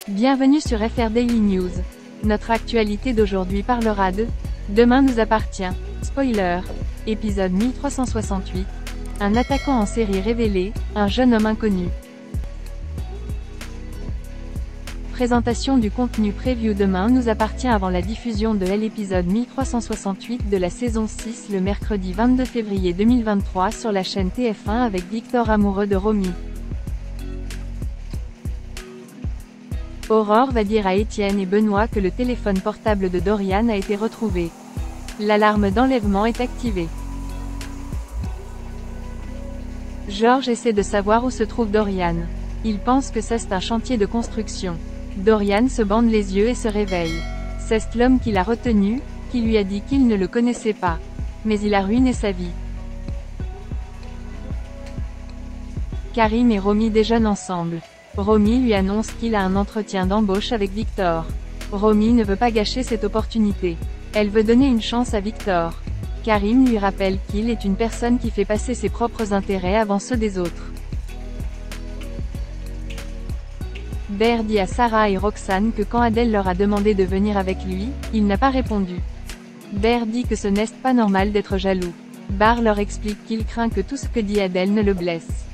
Bienvenue sur FR Daily News. Notre actualité d'aujourd'hui parlera de « Demain nous appartient ». Spoiler. Épisode 1368. Un attaquant en série révélé, un jeune homme inconnu. Présentation du contenu preview Demain nous appartient avant la diffusion de l'épisode 1368 de la saison 6 le mercredi 22 février 2023 sur la chaîne TF1 avec Victor amoureux de Romy. Aurore va dire à Étienne et Benoît que le téléphone portable de Dorian a été retrouvé. L'alarme d'enlèvement est activée. George essaie de savoir où se trouve Dorian. Il pense que c'est un chantier de construction. Dorian se bande les yeux et se réveille. C'est l'homme qui l'a retenu, qui lui a dit qu'il ne le connaissait pas. Mais il a ruiné sa vie. Karim et Romy déjeunent ensemble. Romy lui annonce qu'il a un entretien d'embauche avec Victor. Romy ne veut pas gâcher cette opportunité. Elle veut donner une chance à Victor. Karim lui rappelle qu'il est une personne qui fait passer ses propres intérêts avant ceux des autres. Ber dit à Sarah et Roxane que quand Adèle leur a demandé de venir avec lui, il n'a pas répondu. Ber dit que ce n'est pas normal d'être jaloux. Bar leur explique qu'il craint que tout ce que dit Adèle ne le blesse.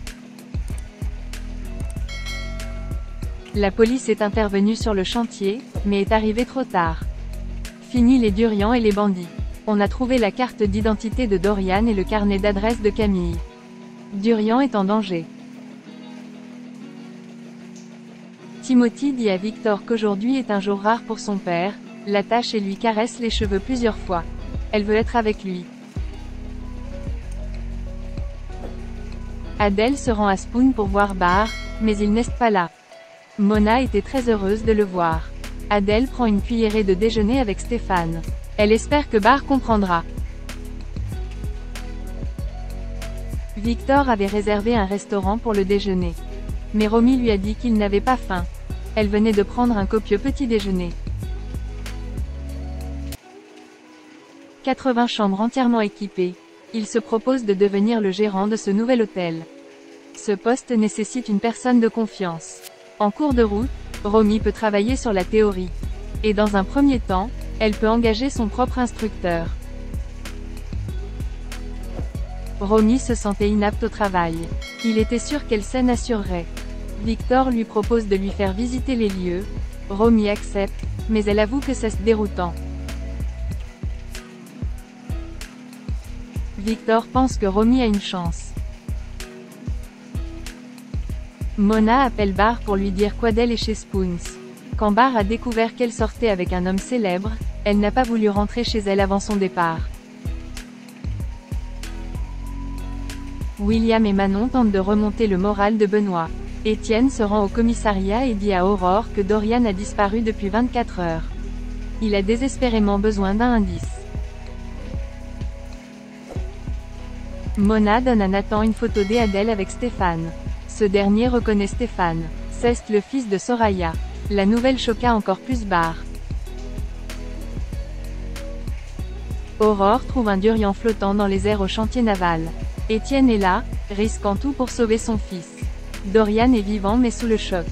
La police est intervenue sur le chantier, mais est arrivée trop tard. Fini les Durian et les bandits. On a trouvé la carte d'identité de Dorian et le carnet d'adresse de Camille. Durian est en danger. Timothy dit à Victor qu'aujourd'hui est un jour rare pour son père, l'attache et lui caresse les cheveux plusieurs fois. Elle veut être avec lui. Adèle se rend à Spoon pour voir Bar, mais il n'est pas là. Mona était très heureuse de le voir. Adèle prend une cuillerée de déjeuner avec Stéphane. Elle espère que Bar comprendra. Victor avait réservé un restaurant pour le déjeuner. Mais Romy lui a dit qu'il n'avait pas faim. Elle venait de prendre un copieux petit déjeuner. 80 chambres entièrement équipées. Il se propose de devenir le gérant de ce nouvel hôtel. Ce poste nécessite une personne de confiance. En cours de route, Romy peut travailler sur la théorie. Et dans un premier temps, elle peut engager son propre instructeur. Romy se sentait inapte au travail. Il était sûr qu'elle s'en assurerait. Victor lui propose de lui faire visiter les lieux. Romy accepte, mais elle avoue que c'est déroutant. Victor pense que Romy a une chance. Mona appelle Bar pour lui dire qu'Adèle est chez Spoons. Quand Bar a découvert qu'elle sortait avec un homme célèbre, elle n'a pas voulu rentrer chez elle avant son départ. William et Manon tentent de remonter le moral de Benoît. Étienne se rend au commissariat et dit à Aurore que Dorian a disparu depuis 24 heures. Il a désespérément besoin d'un indice. Mona donne à Nathan une photo d'Adèle avec Stéphane. Ce dernier reconnaît Stéphane. C'est le fils de Soraya. La nouvelle choqua encore plus Bar. Aurore trouve un Durian flottant dans les airs au chantier naval. Étienne est là, risquant tout pour sauver son fils. Dorian est vivant mais sous le choc.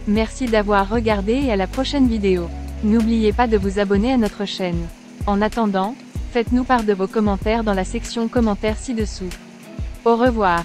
Merci d'avoir regardé et à la prochaine vidéo. N'oubliez pas de vous abonner à notre chaîne. En attendant, faites-nous part de vos commentaires dans la section commentaires ci-dessous. Au revoir.